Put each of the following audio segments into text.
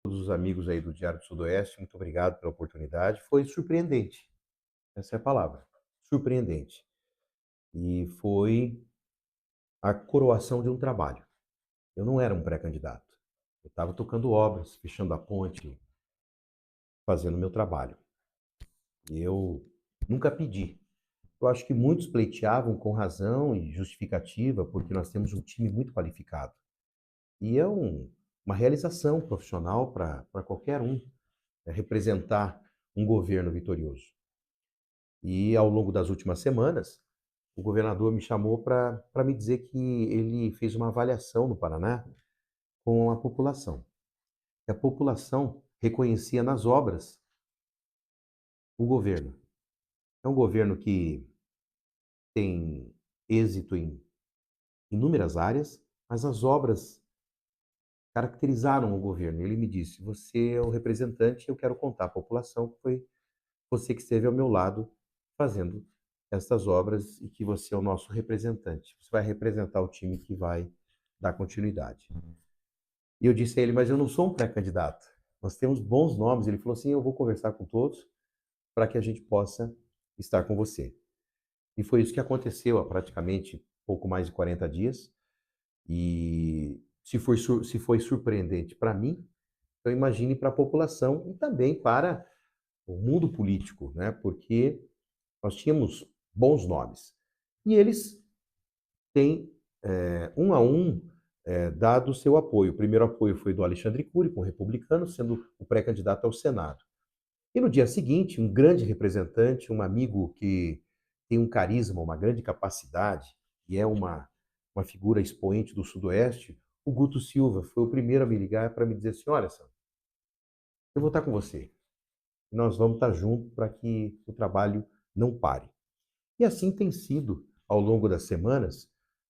Todos os amigos aí do Diário do Sudoeste, muito obrigado pela oportunidade. Foi surpreendente, essa é a palavra, surpreendente. E foi a coroação de um trabalho. Eu não era um pré-candidato. Eu estava tocando obras, fechando a ponte, fazendo meu trabalho. E eu nunca pedi. Eu acho que muitos pleiteavam com razão e justificativa, porque nós temos um time muito qualificado. E é uma realização profissional para qualquer um, representar um governo vitorioso. E ao longo das últimas semanas, o governador me chamou para me dizer que ele fez uma avaliação no Paraná com a população. E a população reconhecia nas obras o governo. É um governo que tem êxito em inúmeras áreas, mas as obras caracterizaram o governo. Ele me disse: Você é o representante, eu quero contar à população que foi você que esteve ao meu lado fazendo essas obras e que você é o nosso representante. Você vai representar o time que vai dar continuidade. E eu disse a ele: Mas eu não sou um pré-candidato. Nós temos bons nomes. Ele falou assim: Eu vou conversar com todos para que a gente possa estar com você. E foi isso que aconteceu há praticamente pouco mais de 40 dias. E se foi surpreendente para mim, então imagine para a população e também para o mundo político, né? Porque nós tínhamos bons nomes. E eles têm, um a um, dado o seu apoio. O primeiro apoio foi do Alexandre Cury, com o republicano, sendo o pré-candidato ao Senado. E no dia seguinte, um grande representante, um amigo que tem um carisma, uma grande capacidade, e é uma figura expoente do Sudoeste, o Guto Silva, foi o primeiro a me ligar para me dizer assim: Olha, Sandro, eu vou estar com você. Nós vamos estar juntos para que o trabalho não pare. E assim tem sido ao longo das semanas.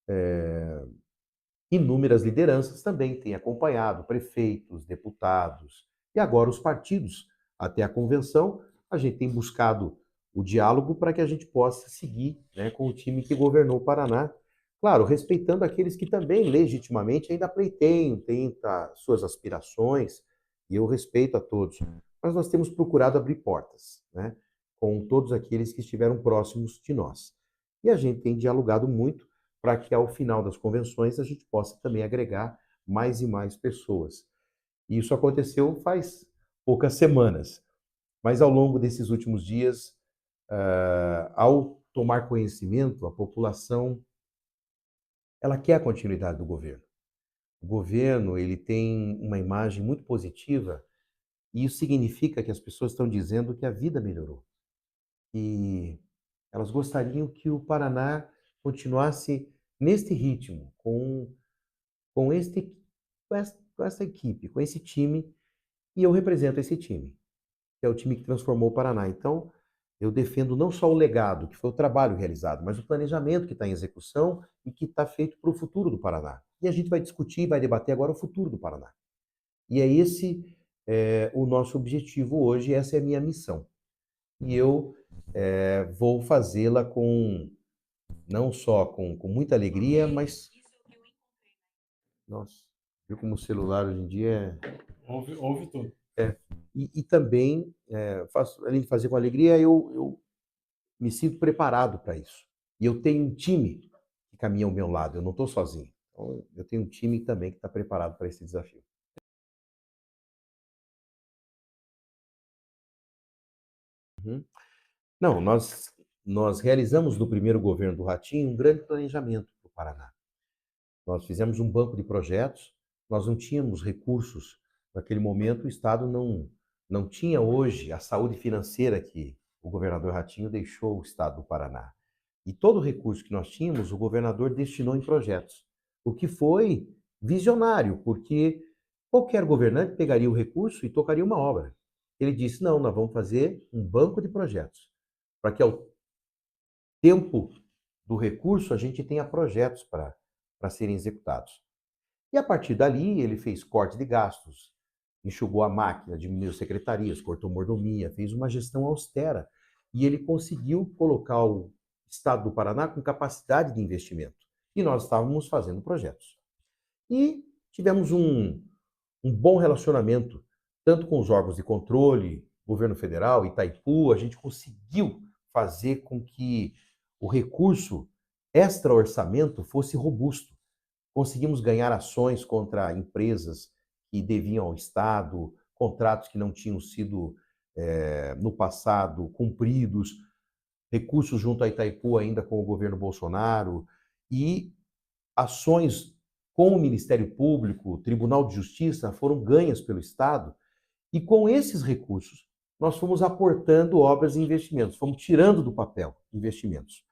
eh, Inúmeras lideranças também têm acompanhado, prefeitos, deputados e agora os partidos. Até a convenção, a gente tem buscado o diálogo para que a gente possa seguir, né, com o time que governou o Paraná. Claro, respeitando aqueles que também legitimamente ainda pleiteiam, têm suas aspirações, e eu respeito a todos. Mas nós temos procurado abrir portas, né, com todos aqueles que estiveram próximos de nós. E a gente tem dialogado muito para que ao final das convenções a gente possa também agregar mais e mais pessoas. E isso aconteceu faz poucas semanas, mas ao longo desses últimos dias, ao tomar conhecimento, a população ela quer a continuidade do governo. O governo ele tem uma imagem muito positiva e isso significa que as pessoas estão dizendo que a vida melhorou. E elas gostariam que o Paraná continuasse neste ritmo, com este com essa equipe, com esse time, e eu represento esse time, que é o time que transformou o Paraná. Então, eu defendo não só o legado, que foi o trabalho realizado, mas o planejamento que está em execução e que está feito para o futuro do Paraná. E a gente vai discutir, vai debater agora o futuro do Paraná. E é esse o nosso objetivo hoje, essa é a minha missão. E eu vou fazê-la com não só com muita alegria, mas nossa, viu como o celular hoje em dia Houve tudo. é. E também, faço, além de fazer com alegria, eu me sinto preparado para isso. E eu tenho um time que caminha ao meu lado, eu não estou sozinho. Então, eu tenho um time também que está preparado para esse desafio. Uhum. Não, nós realizamos no primeiro governo do Ratinho um grande planejamento para o Paraná. Nós fizemos um banco de projetos, nós não tínhamos recursos naquele momento, o Estado não tinha hoje a saúde financeira que o governador Ratinho deixou o Estado do Paraná. E todo o recurso que nós tínhamos, o governador destinou em projetos, o que foi visionário, porque qualquer governante pegaria o recurso e tocaria uma obra. Ele disse: não, nós vamos fazer um banco de projetos, para que ao tempo do recurso a gente tenha projetos para serem executados. E a partir dali, ele fez corte de gastos, enxugou a máquina, diminuiu secretarias, cortou mordomia, fez uma gestão austera. E ele conseguiu colocar o estado do Paraná com capacidade de investimento. E nós estávamos fazendo projetos. E tivemos um bom relacionamento tanto com os órgãos de controle, governo federal, Itaipu, a gente conseguiu fazer com que o recurso extra-orçamento fosse robusto. Conseguimos ganhar ações contra empresas que deviam ao Estado, contratos que não tinham sido, no passado, cumpridos, recursos junto a Itaipu ainda com o governo Bolsonaro, e ações com o Ministério Público, Tribunal de Justiça, foram ganhas pelo Estado, e com esses recursos nós fomos aportando obras e investimentos, fomos tirando do papel investimentos.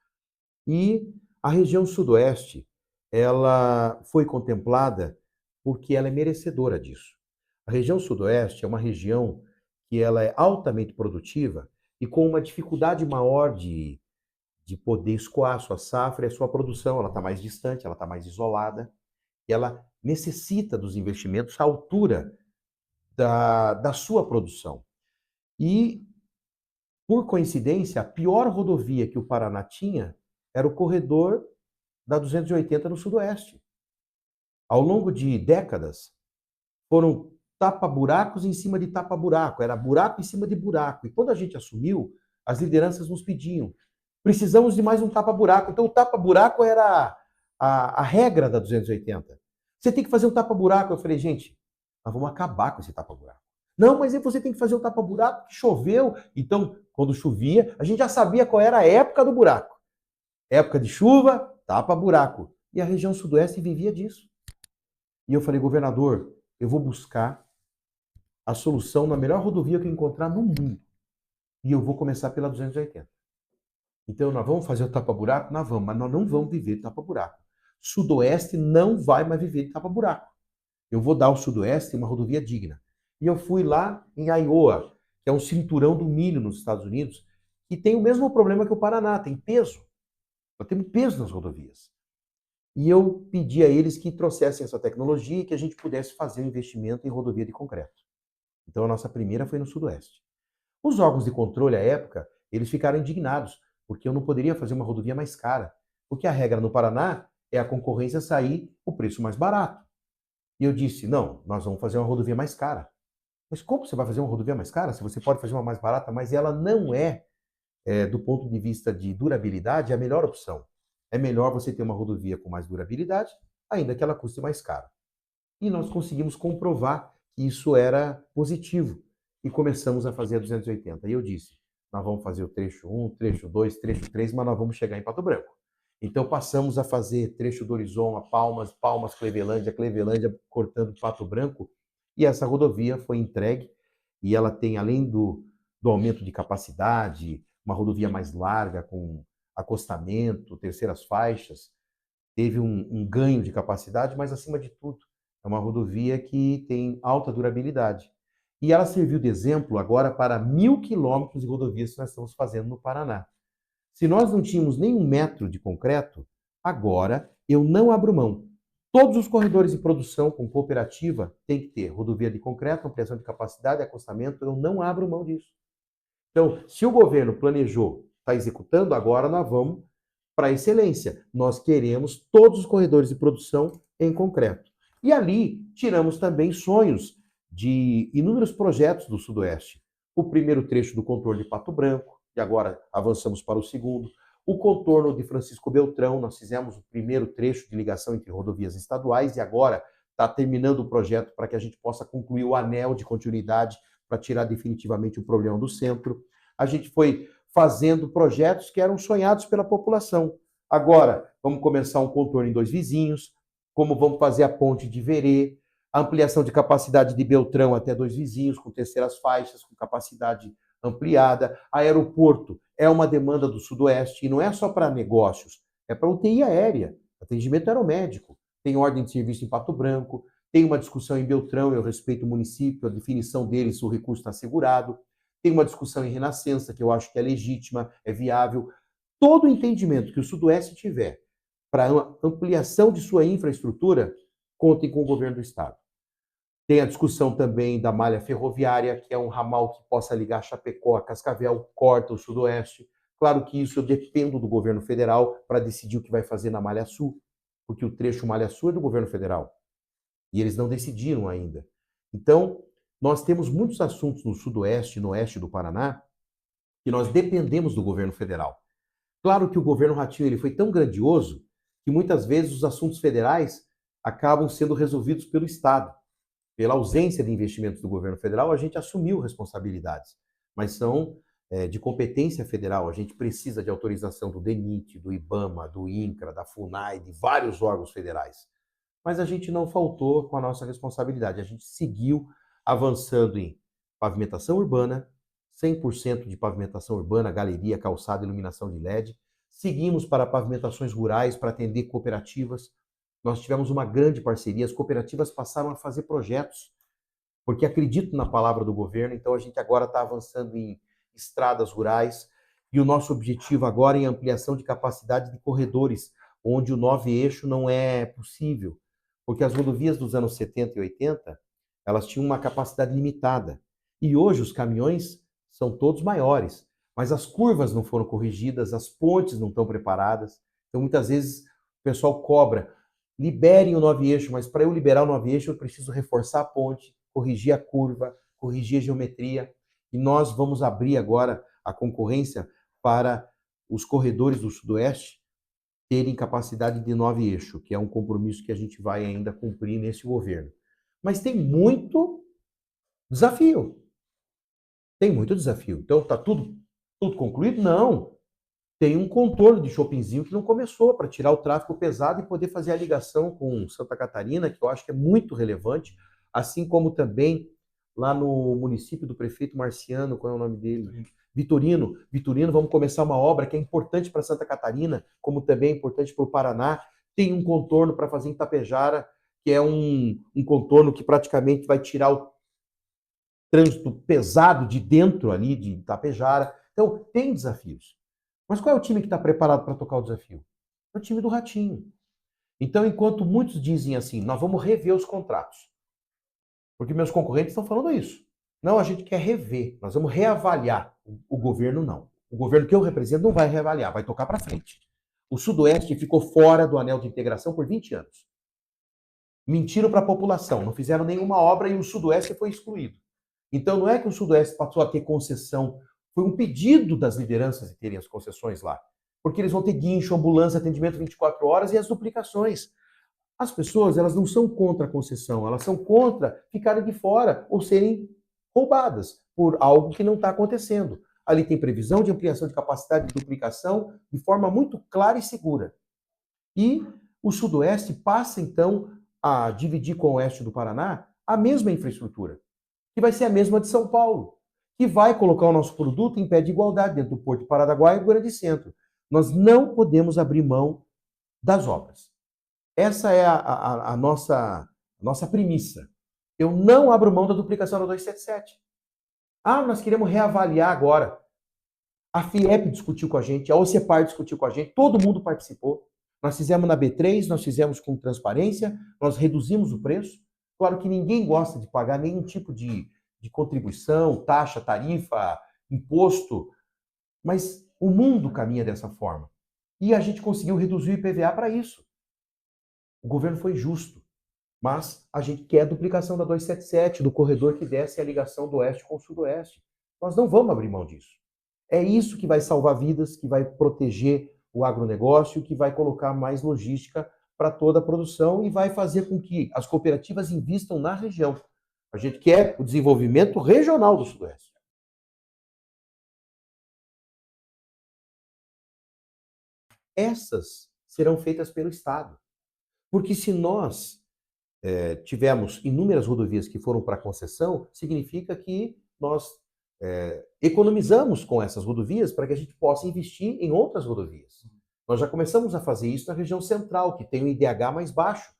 E a região sudoeste, ela foi contemplada porque ela é merecedora disso. A região sudoeste é uma região que ela é altamente produtiva e com uma dificuldade maior de poder escoar a sua safra e a sua produção. Ela está mais distante, ela está mais isolada e ela necessita dos investimentos à altura da sua produção. E, por coincidência, a pior rodovia que o Paraná tinha era o corredor da 280 no sudoeste. Ao longo de décadas, foram tapa-buracos em cima de tapa-buraco, era buraco em cima de buraco. E quando a gente assumiu, as lideranças nos pediam, precisamos de mais um tapa-buraco. Então o tapa-buraco era a regra da 280. Você tem que fazer um tapa-buraco. Eu falei, gente, nós vamos acabar com esse tapa-buraco. Não, mas você tem que fazer um tapa-buraco, que choveu. Então, quando chovia, a gente já sabia qual era a época do buraco. Época de chuva, tapa-buraco. E a região sudoeste vivia disso. E eu falei, governador, eu vou buscar a solução na melhor rodovia que eu encontrar no mundo. E eu vou começar pela 280. Então, nós vamos fazer o tapa-buraco? Nós vamos, mas nós não vamos viver de tapa-buraco. Sudoeste não vai mais viver de tapa-buraco. Eu vou dar ao Sudoeste uma rodovia digna. E eu fui lá em Iowa, que é um cinturão do milho nos Estados Unidos, que tem o mesmo problema que o Paraná, tem peso. Nós temos peso nas rodovias. E eu pedi a eles que trouxessem essa tecnologia e que a gente pudesse fazer um investimento em rodovia de concreto. Então a nossa primeira foi no Sudoeste. Os órgãos de controle à época, eles ficaram indignados, porque eu não poderia fazer uma rodovia mais cara. Porque a regra no Paraná é a concorrência sair o preço mais barato. E eu disse, não, nós vamos fazer uma rodovia mais cara. Mas como você vai fazer uma rodovia mais cara? Se você pode fazer uma mais barata, mas ela não do ponto de vista de durabilidade, a melhor opção. É melhor você ter uma rodovia com mais durabilidade, ainda que ela custe mais caro. E nós conseguimos comprovar que isso era positivo. E começamos a fazer a 280. E eu disse, nós vamos fazer o trecho 1, trecho 2, trecho 3, mas nós vamos chegar em Pato Branco. Então passamos a fazer trecho do Horizon a Palmas, Palmas, Clevelândia, Clevelândia, cortando Pato Branco. E essa rodovia foi entregue. E ela tem, além do aumento de capacidade, uma rodovia mais larga, com acostamento, terceiras faixas, teve um ganho de capacidade, mas acima de tudo, é uma rodovia que tem alta durabilidade. E ela serviu de exemplo agora para 1.000 quilômetros de rodovias que nós estamos fazendo no Paraná. Se nós não tínhamos nem 1 metro de concreto, agora eu não abro mão. Todos os corredores de produção com cooperativa têm que ter rodovia de concreto, ampliação de capacidade, acostamento, eu não abro mão disso. Então, se o governo planejou, está executando, agora nós vamos para a excelência. Nós queremos todos os corredores de produção em concreto. E ali tiramos também sonhos de inúmeros projetos do Sudoeste. O primeiro trecho do contorno de Pato Branco, e agora avançamos para o segundo. O contorno de Francisco Beltrão, nós fizemos o primeiro trecho de ligação entre rodovias estaduais e agora está terminando o projeto para que a gente possa concluir o anel de continuidade para tirar definitivamente o problema do centro. A gente foi fazendo projetos que eram sonhados pela população. Agora, vamos começar um contorno em Dois Vizinhos, como vamos fazer a ponte de Verê, a ampliação de capacidade de Beltrão até Dois Vizinhos, com terceiras faixas, com capacidade ampliada. Aeroporto é uma demanda do Sudoeste, e não é só para negócios, é para UTI aérea, atendimento aeromédico. Tem ordem de serviço em Pato Branco, tem uma discussão em Beltrão, eu respeito o município, a definição deles, o recurso está assegurado. Tem uma discussão em Renascença, que eu acho que é legítima, é viável. Todo o entendimento que o Sudoeste tiver para ampliação de sua infraestrutura, contem com o governo do Estado. Tem a discussão também da malha ferroviária, que é um ramal que possa ligar Chapecó a Cascavel, corta o Sudoeste. Claro que isso eu dependo do governo federal para decidir o que vai fazer na Malha Sul, porque o trecho Malha Sul é do governo federal. E eles não decidiram ainda. Então, nós temos muitos assuntos no sudoeste e no oeste do Paraná que nós dependemos do governo federal. Claro que o governo Ratinho ele foi tão grandioso que muitas vezes os assuntos federais acabam sendo resolvidos pelo Estado. Pela ausência de investimentos do governo federal, a gente assumiu responsabilidades, mas são de competência federal. A gente precisa de autorização do DENIT, do IBAMA, do INCRA, da FUNAI, de vários órgãos federais. Mas a gente não faltou com a nossa responsabilidade. A gente seguiu avançando em pavimentação urbana, 100% de pavimentação urbana, galeria, calçada, iluminação de LED. Seguimos para pavimentações rurais, para atender cooperativas. Nós tivemos uma grande parceria, as cooperativas passaram a fazer projetos, porque acredito na palavra do governo, então a gente agora está avançando em estradas rurais, e o nosso objetivo agora é em ampliação de capacidade de corredores, onde o 9 eixo não é possível, porque as rodovias dos anos 70 e 80, elas tinham uma capacidade limitada, e hoje os caminhões são todos maiores, mas as curvas não foram corrigidas, as pontes não estão preparadas, então muitas vezes o pessoal cobra, liberem o 9 eixo, mas para eu liberar o 9 eixo eu preciso reforçar a ponte, corrigir a curva, corrigir a geometria, e nós vamos abrir agora a concorrência para os corredores do Sudoeste terem capacidade de 9 eixo, que é um compromisso que a gente vai ainda cumprir nesse governo. Mas tem muito desafio. Tem muito desafio. Então está tudo concluído? Não. Tem um contorno de Chopinzinho que não começou para tirar o tráfego pesado e poder fazer a ligação com Santa Catarina, que eu acho que é muito relevante, assim como também lá no município do prefeito Marciano, qual é o nome dele? Vitorino. Vitorino, vamos começar uma obra que é importante para Santa Catarina, como também é importante para o Paraná. Tem um contorno para fazer em Tapejara, que é um contorno que praticamente vai tirar o trânsito pesado de dentro ali de Tapejara. Então, tem desafios. Mas qual é o time que está preparado para tocar o desafio? É o time do Ratinho. Então, enquanto muitos dizem assim, nós vamos rever os contratos, porque meus concorrentes estão falando isso. Não, a gente quer rever, nós vamos reavaliar. O governo não. O governo que eu represento não vai reavaliar, vai tocar para frente. O Sudoeste ficou fora do anel de integração por 20 anos. Mentiram para a população, não fizeram nenhuma obra e o Sudoeste foi excluído. Então, não é que o Sudoeste passou a ter concessão. Foi um pedido das lideranças de terem as concessões lá. Porque eles vão ter guincho, ambulância, atendimento 24 horas e as duplicações. As pessoas, elas não são contra a concessão, elas são contra ficarem de fora ou serem roubadas por algo que não está acontecendo. Ali tem previsão de ampliação de capacidade de duplicação de forma muito clara e segura. E o Sudoeste passa, então, a dividir com o Oeste do Paraná a mesma infraestrutura, que vai ser a mesma de São Paulo, que vai colocar o nosso produto em pé de igualdade dentro do Porto de Paranaguá e do Grande Centro. Nós não podemos abrir mão das obras. Essa é a nossa premissa. Eu não abro mão da duplicação da 277. Nós queremos reavaliar agora. A FIEP discutiu com a gente, a OCEPAR discutiu com a gente, todo mundo participou. Nós fizemos na B3, nós fizemos com transparência, nós reduzimos o preço. Claro que ninguém gosta de pagar nenhum tipo de contribuição, taxa, tarifa, imposto, mas o mundo caminha dessa forma. E a gente conseguiu reduzir o IPVA para isso. O governo foi justo, mas a gente quer a duplicação da 277, do corredor que desce a ligação do Oeste com o Sudoeste. Nós não vamos abrir mão disso. É isso que vai salvar vidas, que vai proteger o agronegócio, que vai colocar mais logística para toda a produção e vai fazer com que as cooperativas invistam na região. A gente quer o desenvolvimento regional do Sudoeste. Essas serão feitas pelo Estado. Porque se nós tivemos inúmeras rodovias que foram para concessão, significa que nós economizamos com essas rodovias para que a gente possa investir em outras rodovias. Nós já começamos a fazer isso na região central, que tem o IDH mais baixo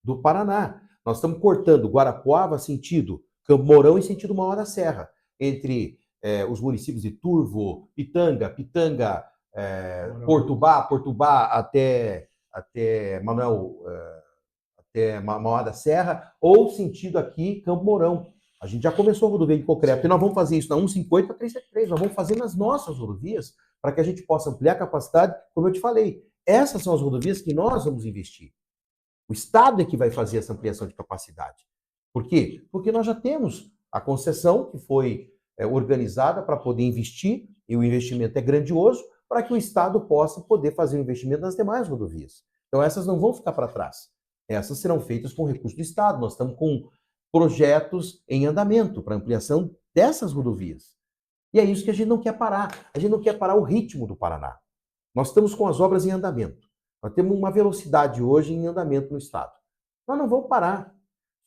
do Paraná. Nós estamos cortando Guarapuava sentido Campo Mourão e sentido Mauá da Serra, entre os municípios de Turvo, Pitanga, Portubá até Mauá da Serra, ou sentido aqui Campo Mourão. A gente já começou a rodovia de concreto, e nós vamos fazer isso na 150 para 373, nós vamos fazer nas nossas rodovias, para que a gente possa ampliar a capacidade, como eu te falei. Essas são as rodovias que nós vamos investir. O Estado é que vai fazer essa ampliação de capacidade. Por quê? Porque nós já temos A concessão que foi organizada para poder investir, e o investimento é grandioso, para que o Estado possa poder fazer o investimento nas demais rodovias. Então essas não vão ficar para trás. Essas serão feitas com recurso do Estado. Nós estamos com projetos em andamento para ampliação dessas rodovias. E é isso que a gente não quer parar. A gente não quer parar o ritmo do Paraná. Nós estamos com as obras em andamento. Nós temos uma velocidade hoje em andamento no Estado. Nós não vamos parar.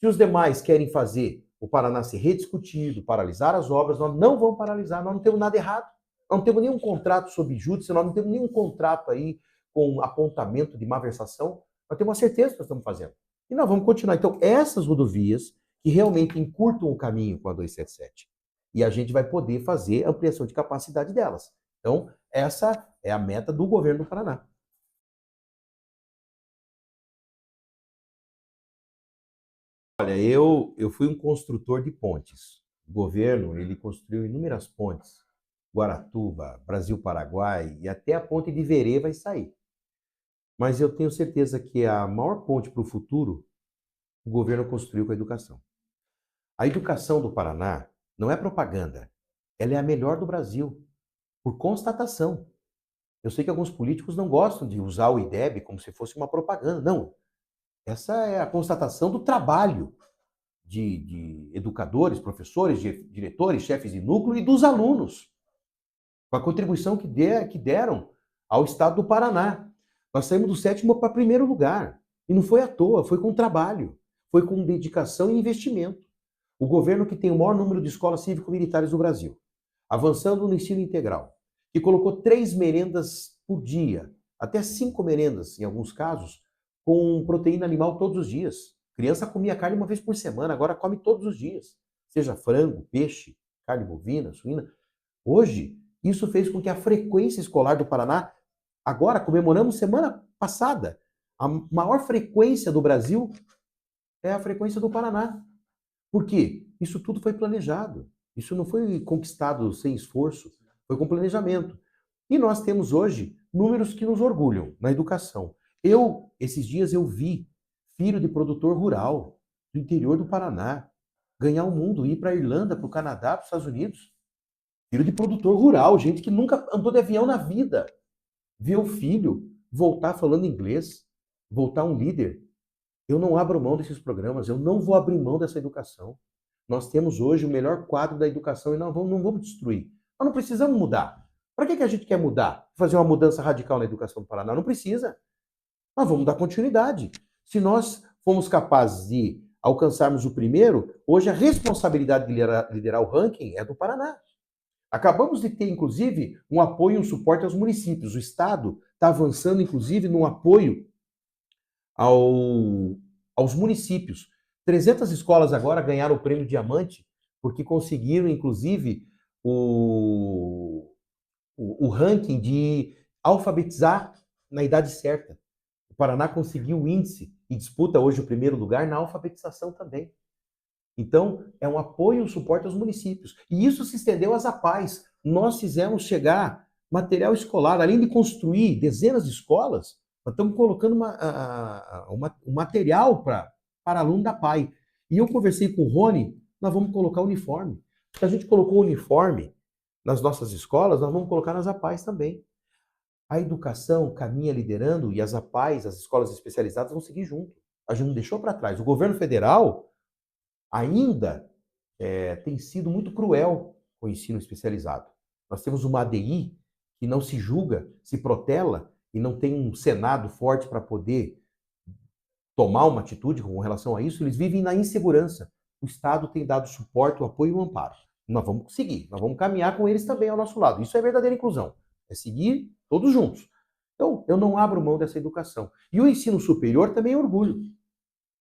Se os demais querem fazer o Paraná ser rediscutido, paralisar as obras, nós não vamos paralisar, nós não temos nada errado. Nós não temos nenhum contrato sob júdice, nós não temos nenhum contrato aí com apontamento de malversação. Nós temos uma certeza que nós estamos fazendo. E nós vamos continuar. Então, essas rodovias que realmente encurtam o caminho com a 277. E a gente vai poder fazer a ampliação de capacidade delas. Então, essa é a meta do governo do Paraná. Olha, eu fui um construtor de pontes. O governo, ele construiu inúmeras pontes. Guaratuba, Brasil-Paraguai e até a ponte de Verê vai sair. Mas eu tenho certeza que a maior ponte para o futuro, o governo construiu com a educação. A educação do Paraná não é propaganda. Ela é a melhor do Brasil, por constatação. Eu sei que alguns políticos não gostam de usar o IDEB como se fosse uma propaganda. Não. Essa é a constatação do trabalho de educadores, professores, diretores, chefes de núcleo e dos alunos, com a contribuição que deram ao Estado do Paraná. Nós saímos do 7º para 1º lugar. E não foi à toa, foi com trabalho, foi com dedicação e investimento. O governo que tem o maior número de escolas cívico-militares do Brasil, avançando no ensino integral, que colocou 3 merendas por dia, até 5 merendas, em alguns casos, com proteína animal todos os dias. Criança comia carne uma vez por semana, agora come todos os dias. Seja frango, peixe, carne bovina, suína. Hoje, isso fez com que a frequência escolar do Paraná, agora comemoramos semana passada, a maior frequência do Brasil é a frequência do Paraná. Por quê? Isso tudo foi planejado. Isso não foi conquistado sem esforço, foi com planejamento. E nós temos hoje números que nos orgulham na educação. Esses dias eu vi filho de produtor rural do interior do Paraná ganhar o mundo, ir para a Irlanda, para o Canadá, para os Estados Unidos. Filho de produtor rural, gente que nunca andou de avião na vida. Ver o filho voltar falando inglês, voltar um líder. Eu não abro mão desses programas, eu não vou abrir mão dessa educação. Nós temos hoje o melhor quadro da educação e não vamos destruir. Nós não precisamos mudar. Para que a gente quer mudar? Fazer uma mudança radical na educação do Paraná? Não precisa. Nós vamos dar continuidade. Se nós fomos capazes de alcançarmos o primeiro, hoje a responsabilidade de liderar o ranking é do Paraná. Acabamos de ter, inclusive, um apoio e um suporte aos municípios. O Estado está avançando, inclusive, no apoio aos municípios. 300 escolas agora ganharam o prêmio Diamante, porque conseguiram, inclusive, o ranking de alfabetizar na idade certa. O Paraná conseguiu o índice e disputa hoje o primeiro lugar na alfabetização também. Então, é um apoio e um suporte aos municípios. E isso se estendeu às APAES. Nós fizemos chegar material escolar, além de construir dezenas de escolas, nós estamos colocando um material para aluno da PAI. E eu conversei com o Rony, nós vamos colocar uniforme. Se a gente colocou uniforme nas nossas escolas, nós vamos colocar nas APAES também. A educação caminha liderando e as APAES, as escolas especializadas, vão seguir junto. A gente não deixou para trás. O governo federal ainda tem sido muito cruel com o ensino especializado. Nós temos uma ADI que não se julga, se protela e não tem um Senado forte para poder tomar uma atitude com relação a isso. Eles vivem na insegurança. O Estado tem dado suporte, o apoio e o amparo. Nós vamos seguir, nós vamos caminhar com eles também ao nosso lado. Isso é verdadeira inclusão. É seguir todos juntos. Então, eu não abro mão dessa educação. E o ensino superior também é orgulho.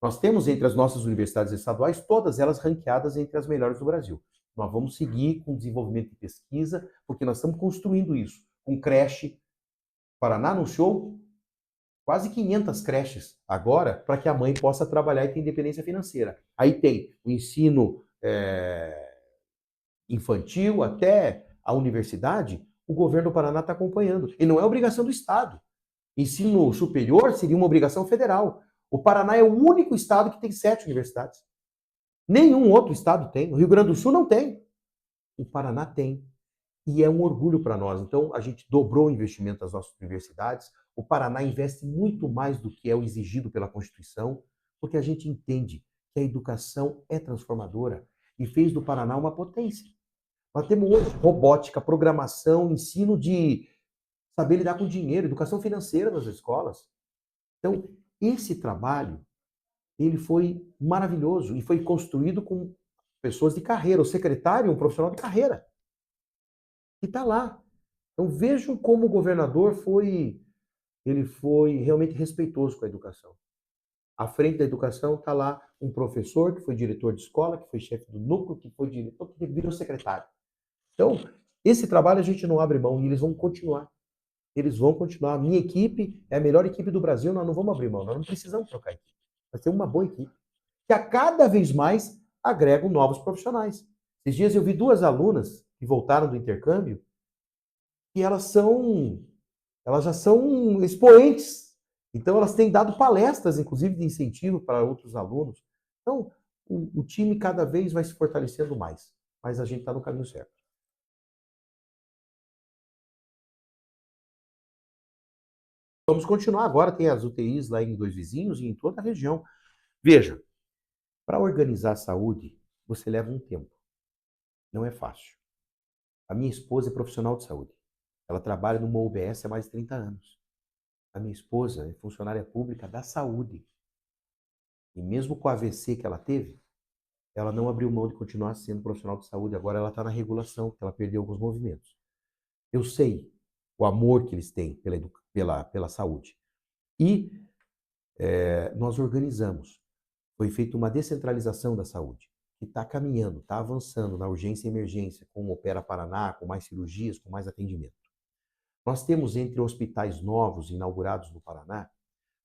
Nós temos entre as nossas universidades estaduais, todas elas ranqueadas entre as melhores do Brasil. Nós vamos seguir com desenvolvimento de pesquisa, porque nós estamos construindo isso. Com creche. O Paraná anunciou quase 500 creches agora, para que a mãe possa trabalhar e ter independência financeira. Aí tem o ensino infantil até a universidade, o governo do Paraná está acompanhando. E não é obrigação do Estado. Ensino superior seria uma obrigação federal. O Paraná é o único estado que tem 7 universidades. Nenhum outro estado tem. O Rio Grande do Sul não tem. O Paraná tem. E é um orgulho para nós. Então, a gente dobrou o investimento das nossas universidades. O Paraná investe muito mais do que é o exigido pela Constituição, porque a gente entende que a educação é transformadora e fez do Paraná uma potência. Nós temos hoje robótica, programação, ensino de saber lidar com dinheiro, educação financeira nas escolas. Então, esse trabalho, ele foi maravilhoso e foi construído com pessoas de carreira. O secretário é um profissional de carreira. E está lá. Então vejam como o governador ele foi realmente respeitoso com a educação. À frente da educação está lá um professor que foi diretor de escola, que foi chefe do núcleo, que foi diretor, que virou secretário. Então, esse trabalho a gente não abre mão e eles vão continuar. Eles vão continuar. A minha equipe é a melhor equipe do Brasil, nós não vamos abrir mão, nós não precisamos trocar equipe. Vai ser uma boa equipe. Que a cada vez mais agregam novos profissionais. Esses dias eu vi duas alunas que voltaram do intercâmbio e elas já são expoentes. Então elas têm dado palestras, inclusive, de incentivo para outros alunos. Então, o time cada vez vai se fortalecendo mais. Mas a gente está no caminho certo. Vamos continuar agora, tem as UTIs lá em Dois Vizinhos e em toda a região. Veja, para organizar a saúde, você leva um tempo. Não é fácil. A minha esposa é profissional de saúde. Ela trabalha numa UBS há mais de 30 anos. A minha esposa é funcionária pública da saúde. E mesmo com o AVC que ela teve, ela não abriu mão de continuar sendo profissional de saúde. Agora ela está na regulação, porque ela perdeu alguns movimentos. Eu sei o amor que eles têm pela saúde. E nós organizamos. Foi feita uma descentralização da saúde, que está caminhando, está avançando na urgência e emergência, com o Opera Paraná, com mais cirurgias, com mais atendimento. Nós temos entre hospitais novos inaugurados no Paraná,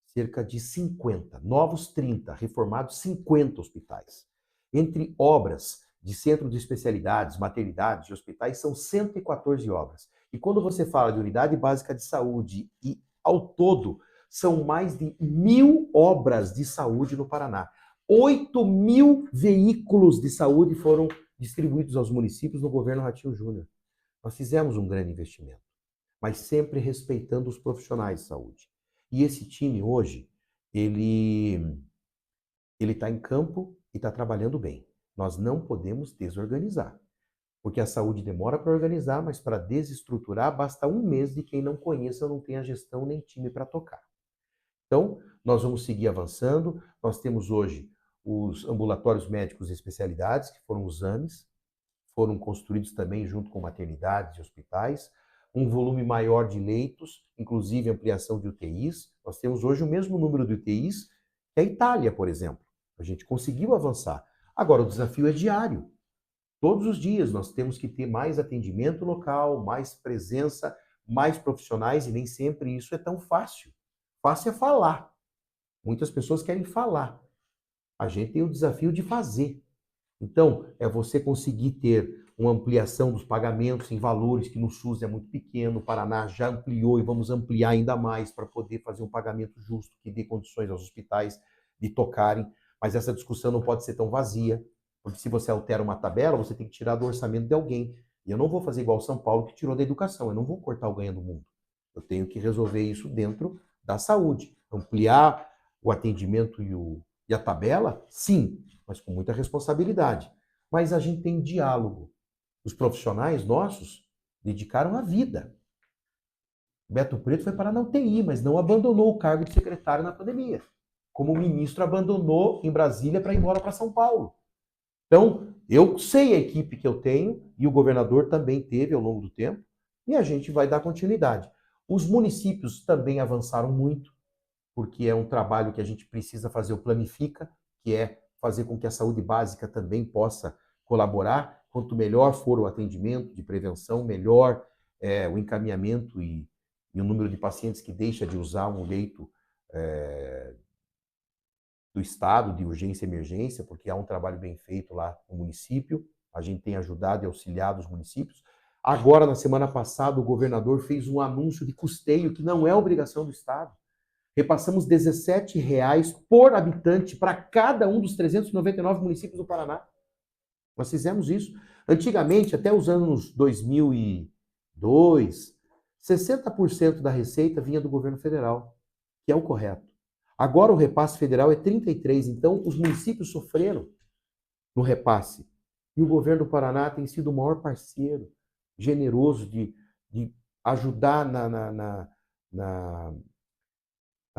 cerca de 50, novos 30, reformados 50 hospitais. Entre obras de centro de especialidades, maternidades e hospitais, são 114 obras. E quando você fala de unidade básica de saúde e ao todo, são mais de 1.000 obras de saúde no Paraná. 8.000 veículos de saúde foram distribuídos aos municípios no governo Ratinho Júnior. Nós fizemos um grande investimento, mas sempre respeitando os profissionais de saúde. E esse time hoje, ele está em campo e está trabalhando bem. Nós não podemos desorganizar, porque a saúde demora para organizar, mas para desestruturar basta um mês de quem não conheça ou não tenha gestão nem time para tocar. Então, nós vamos seguir avançando. Nós temos hoje os ambulatórios médicos e especialidades, que foram os AMES, foram construídos também junto com maternidades e hospitais, um volume maior de leitos, inclusive ampliação de UTIs. Nós temos hoje o mesmo número de UTIs que a Itália, por exemplo. A gente conseguiu avançar. Agora, o desafio é diário. Todos os dias nós temos que ter mais atendimento local, mais presença, mais profissionais, e nem sempre isso é tão fácil. Fácil é falar. Muitas pessoas querem falar. A gente tem o desafio de fazer. Então, é você conseguir ter uma ampliação dos pagamentos em valores, que no SUS é muito pequeno, o Paraná já ampliou e vamos ampliar ainda mais para poder fazer um pagamento justo que dê condições aos hospitais de tocarem. Mas essa discussão não pode ser tão vazia, porque se você altera uma tabela, você tem que tirar do orçamento de alguém. E eu não vou fazer igual São Paulo, que tirou da educação. Eu não vou cortar o ganho do mundo. Eu tenho que resolver isso dentro da saúde. Ampliar o atendimento e a tabela, sim, mas com muita responsabilidade. Mas a gente tem diálogo. Os profissionais nossos dedicaram a vida. Beto Preto foi parar na UTI, mas não abandonou o cargo de secretário na pandemia. Como o ministro abandonou em Brasília para ir embora para São Paulo. Então, eu sei a equipe que eu tenho, e o governador também teve ao longo do tempo, e a gente vai dar continuidade. Os municípios também avançaram muito, porque é um trabalho que a gente precisa fazer o Planifica, que é fazer com que a saúde básica também possa colaborar. Quanto melhor for o atendimento de prevenção, melhor o encaminhamento e o número de pacientes que deixa de usar um leito do Estado de urgência e emergência, porque há um trabalho bem feito lá no município. A gente tem ajudado e auxiliado os municípios. Agora, na semana passada, o governador fez um anúncio de custeio, que não é obrigação do Estado. Repassamos R$ 17 por habitante para cada um dos 399 municípios do Paraná. Nós fizemos isso. Antigamente, até os anos 2002, 60% da receita vinha do governo federal, que é o correto. Agora o repasse federal é 33%, então os municípios sofreram no repasse. E o governo do Paraná tem sido o maior parceiro, generoso de ajudar na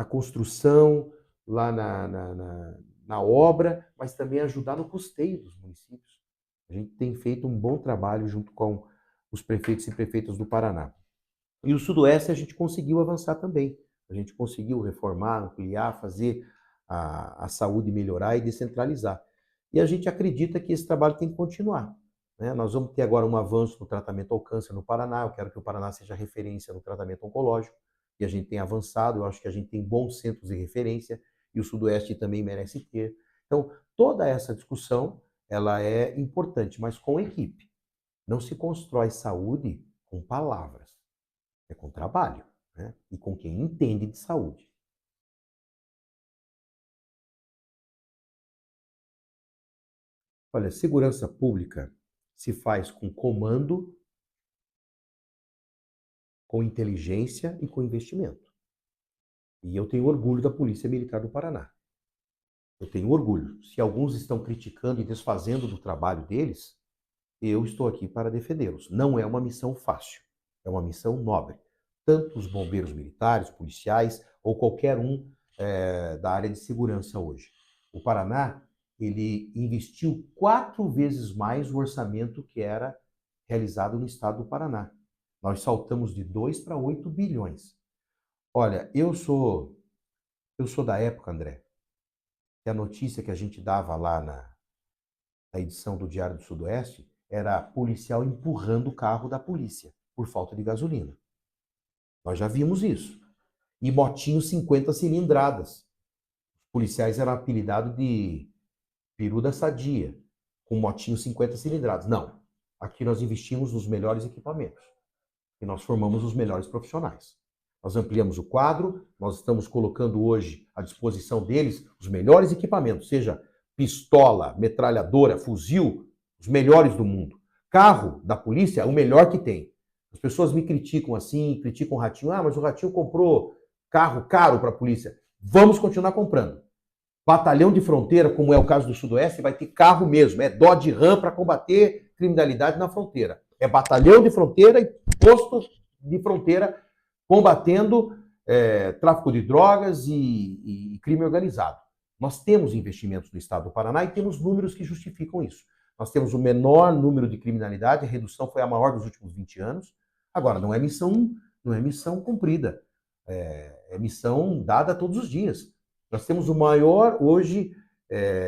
construção, lá na obra, mas também ajudar no custeio dos municípios. A gente tem feito um bom trabalho junto com os prefeitos e prefeitas do Paraná. E o Sudoeste a gente conseguiu avançar também. A gente conseguiu reformar, ampliar, fazer a saúde melhorar e descentralizar. E a gente acredita que esse trabalho tem que continuar, né? Nós vamos ter agora um avanço no tratamento ao câncer no Paraná. Eu quero que o Paraná seja referência no tratamento oncológico. E a gente tem avançado, eu acho que a gente tem bons centros de referência e o Sudoeste também merece ter. Então, toda essa discussão, ela é importante, mas com equipe. Não se constrói saúde com palavras, é com trabalho, né? E com quem entende de saúde. Olha, segurança pública se faz com comando, com inteligência e com investimento. E eu tenho orgulho da Polícia Militar do Paraná. Eu tenho orgulho. Se alguns estão criticando e desfazendo do trabalho deles, eu estou aqui para defendê-los. Não é uma missão fácil, é uma missão nobre. Tanto os bombeiros militares, policiais ou qualquer um da área de segurança hoje. O Paraná, ele investiu 4 vezes mais o orçamento que era realizado no estado do Paraná. Nós saltamos de 2 para 8 bilhões. Olha, eu sou da época, André, que a notícia que a gente dava lá na edição do Diário do Sudoeste era policial empurrando o carro da polícia por falta de gasolina. Nós já vimos isso. E motinho 50 cilindradas. Os policiais eram apelidados de peru da sadia, com motinho 50 cilindradas. Não. Aqui nós investimos nos melhores equipamentos. E nós formamos os melhores profissionais. Nós ampliamos o quadro, nós estamos colocando hoje à disposição deles os melhores equipamentos, seja pistola, metralhadora, fuzil, os melhores do mundo. Carro da polícia, o melhor que tem. As pessoas me criticam assim, criticam o Ratinho. Ah, mas o Ratinho comprou carro caro para a polícia. Vamos continuar comprando. Batalhão de fronteira, como é o caso do Sudoeste, vai ter carro mesmo. É Dodge Ram para combater criminalidade na fronteira. É batalhão de fronteira e posto de fronteira combatendo tráfico de drogas e crime organizado. Nós temos investimentos no estado do Paraná e temos números que justificam isso. Nós temos o menor número de criminalidade, a redução foi a maior dos últimos 20 anos. Agora, não é missão cumprida, é missão dada todos os dias. Nós temos o maior, hoje,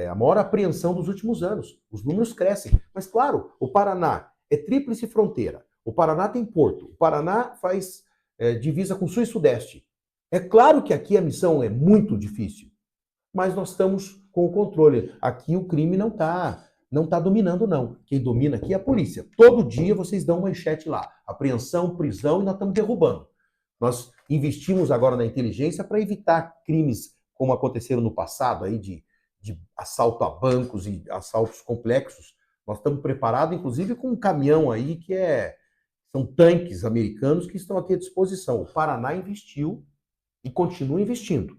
a maior apreensão dos últimos anos. Os números crescem. Mas, claro, o Paraná é tríplice fronteira. O Paraná tem porto. O Paraná faz divisa com Sul e Sudeste. É claro que aqui a missão é muito difícil, mas nós estamos com o controle. Aqui o crime não tá dominando, não. Quem domina aqui é a polícia. Todo dia vocês dão manchete lá. Apreensão, prisão e nós estamos derrubando. Nós investimos agora na inteligência para evitar crimes como aconteceram no passado, aí de assalto a bancos e assaltos complexos. Nós estamos preparados, inclusive, com um caminhão aí que são tanques americanos que estão aqui à disposição. O Paraná investiu e continua investindo.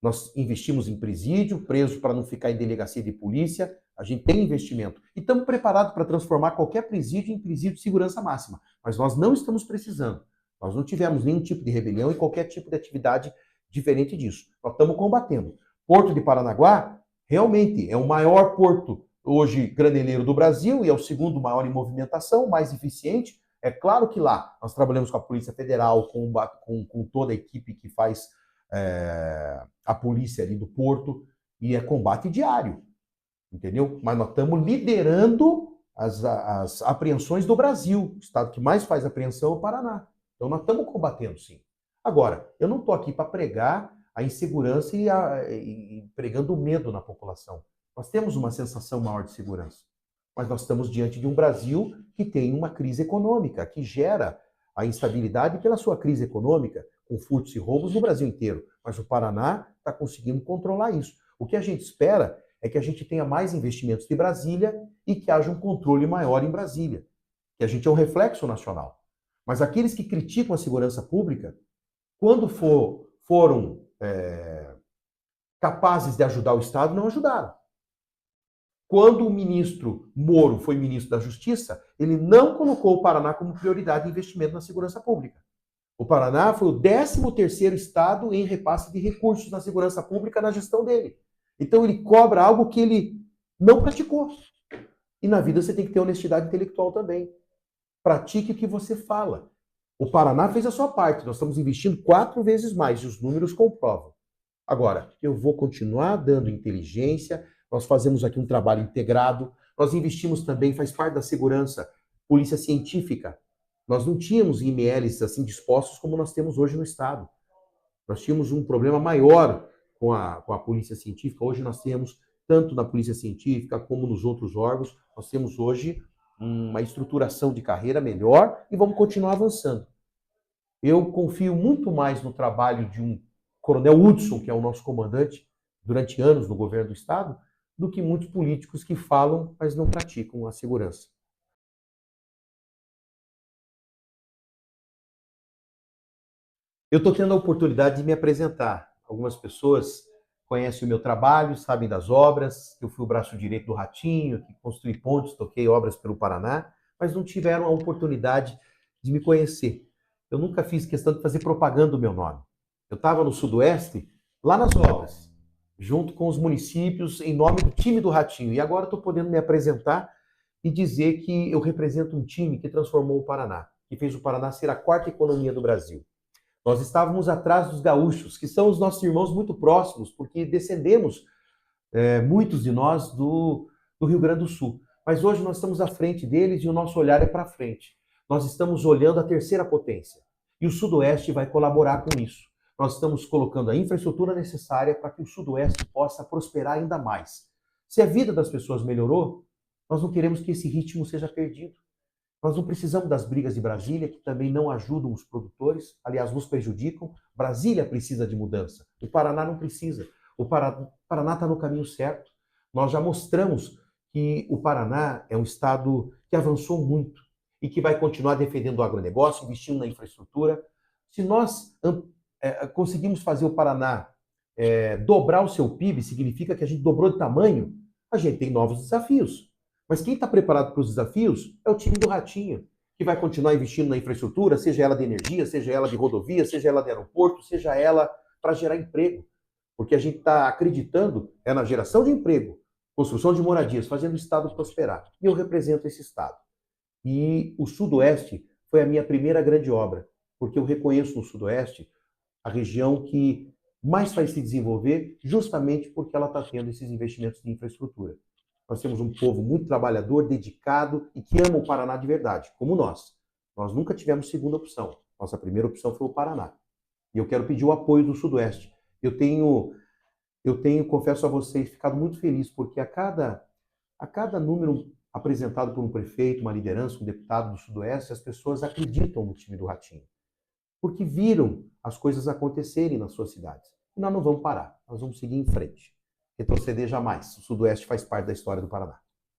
Nós investimos em presídio, preso para não ficar em delegacia de polícia. A gente tem investimento. E estamos preparados para transformar qualquer presídio em presídio de segurança máxima. Mas nós não estamos precisando. Nós não tivemos nenhum tipo de rebelião e qualquer tipo de atividade diferente disso. Nós estamos combatendo. Porto de Paranaguá, realmente, é o maior porto hoje graneleiro do Brasil e é o segundo maior em movimentação, mais eficiente. É claro que lá nós trabalhamos com a Polícia Federal, com toda a equipe que faz a polícia ali do Porto, e é combate diário, entendeu? Mas nós estamos liderando as apreensões do Brasil. O estado que mais faz apreensão é o Paraná. Então nós estamos combatendo, sim. Agora, eu não estou aqui para pregar a insegurança e pregando o medo na população. Nós temos uma sensação maior de segurança. Mas nós estamos diante de um Brasil que tem uma crise econômica, que gera a instabilidade pela sua crise econômica. com furtos e roubos no Brasil inteiro, mas o Paraná está conseguindo controlar isso. O que a gente espera é que a gente tenha mais investimentos de Brasília e que haja um controle maior em Brasília, que a gente é um reflexo nacional. Mas aqueles que criticam a segurança pública, quando foram capazes de ajudar o Estado, não ajudaram. Quando o ministro Moro foi ministro da Justiça, ele não colocou o Paraná como prioridade de investimento na segurança pública. O Paraná foi o 13º estado em repasse de recursos na segurança pública na gestão dele. Então ele cobra algo que ele não praticou. E na vida você tem que ter honestidade intelectual também. Pratique o que você fala. O Paraná fez a sua parte, nós estamos investindo 4 vezes mais, e os números comprovam. Agora, eu vou continuar dando inteligência, nós fazemos aqui um trabalho integrado, nós investimos também, faz parte da segurança, polícia científica. Nós não tínhamos IMLs assim dispostos como nós temos hoje no Estado. Nós tínhamos um problema maior com a polícia científica, hoje nós temos, tanto na polícia científica como nos outros órgãos, nós temos hoje uma estruturação de carreira melhor e vamos continuar avançando. Eu confio muito mais no trabalho de um Coronel Hudson, que é o nosso comandante durante anos no governo do Estado, do que muitos políticos que falam, mas não praticam a segurança. Eu estou tendo a oportunidade de me apresentar. Algumas pessoas conhecem o meu trabalho, sabem das obras. Eu fui o braço direito do Ratinho, que construí pontes, toquei obras pelo Paraná, mas não tiveram a oportunidade de me conhecer. Eu nunca fiz questão de fazer propaganda do meu nome. Eu estava no Sudoeste, lá nas obras, junto com os municípios, em nome do time do Ratinho. E agora estou podendo me apresentar e dizer que eu represento um time que transformou o Paraná, que fez o Paraná ser a 4ª economia do Brasil. Nós estávamos atrás dos gaúchos, que são os nossos irmãos muito próximos, porque descendemos, muitos de nós, do Rio Grande do Sul. Mas hoje nós estamos à frente deles e o nosso olhar é para frente. Nós estamos olhando a 3ª potência. E o Sudoeste vai colaborar com isso. Nós estamos colocando a infraestrutura necessária para que o Sudoeste possa prosperar ainda mais. Se a vida das pessoas melhorou, nós não queremos que esse ritmo seja perdido. Nós não precisamos das brigas de Brasília, que também não ajudam os produtores, aliás, nos prejudicam. Brasília precisa de mudança, o Paraná não precisa. O Paraná está no caminho certo. Nós já mostramos que o Paraná é um estado que avançou muito e que vai continuar defendendo o agronegócio, investindo na infraestrutura. Se nós conseguimos fazer o Paraná dobrar o seu PIB, significa que a gente dobrou de tamanho, a gente tem novos desafios. Mas quem está preparado para os desafios é o time do Ratinho, que vai continuar investindo na infraestrutura, seja ela de energia, seja ela de rodovia, seja ela de aeroporto, seja ela para gerar emprego. Porque a gente está acreditando na geração de emprego, construção de moradias, fazendo o Estado prosperar. E eu represento esse Estado. E o Sudoeste foi a minha primeira grande obra, porque eu reconheço no Sudoeste a região que mais vai se desenvolver justamente porque ela está tendo esses investimentos de infraestrutura. Nós temos um povo muito trabalhador, dedicado e que ama o Paraná de verdade, como nós. Nós nunca tivemos segunda opção. Nossa primeira opção foi o Paraná. E eu quero pedir o apoio do Sudoeste. Eu tenho, confesso a vocês, ficado muito feliz, porque a cada número apresentado por um prefeito, uma liderança, um deputado do Sudoeste, as pessoas acreditam no time do Ratinho. Porque viram as coisas acontecerem nas suas cidades. E nós não vamos parar, nós vamos seguir em frente. Retroceder jamais. O Sudoeste faz parte da história do Paraná.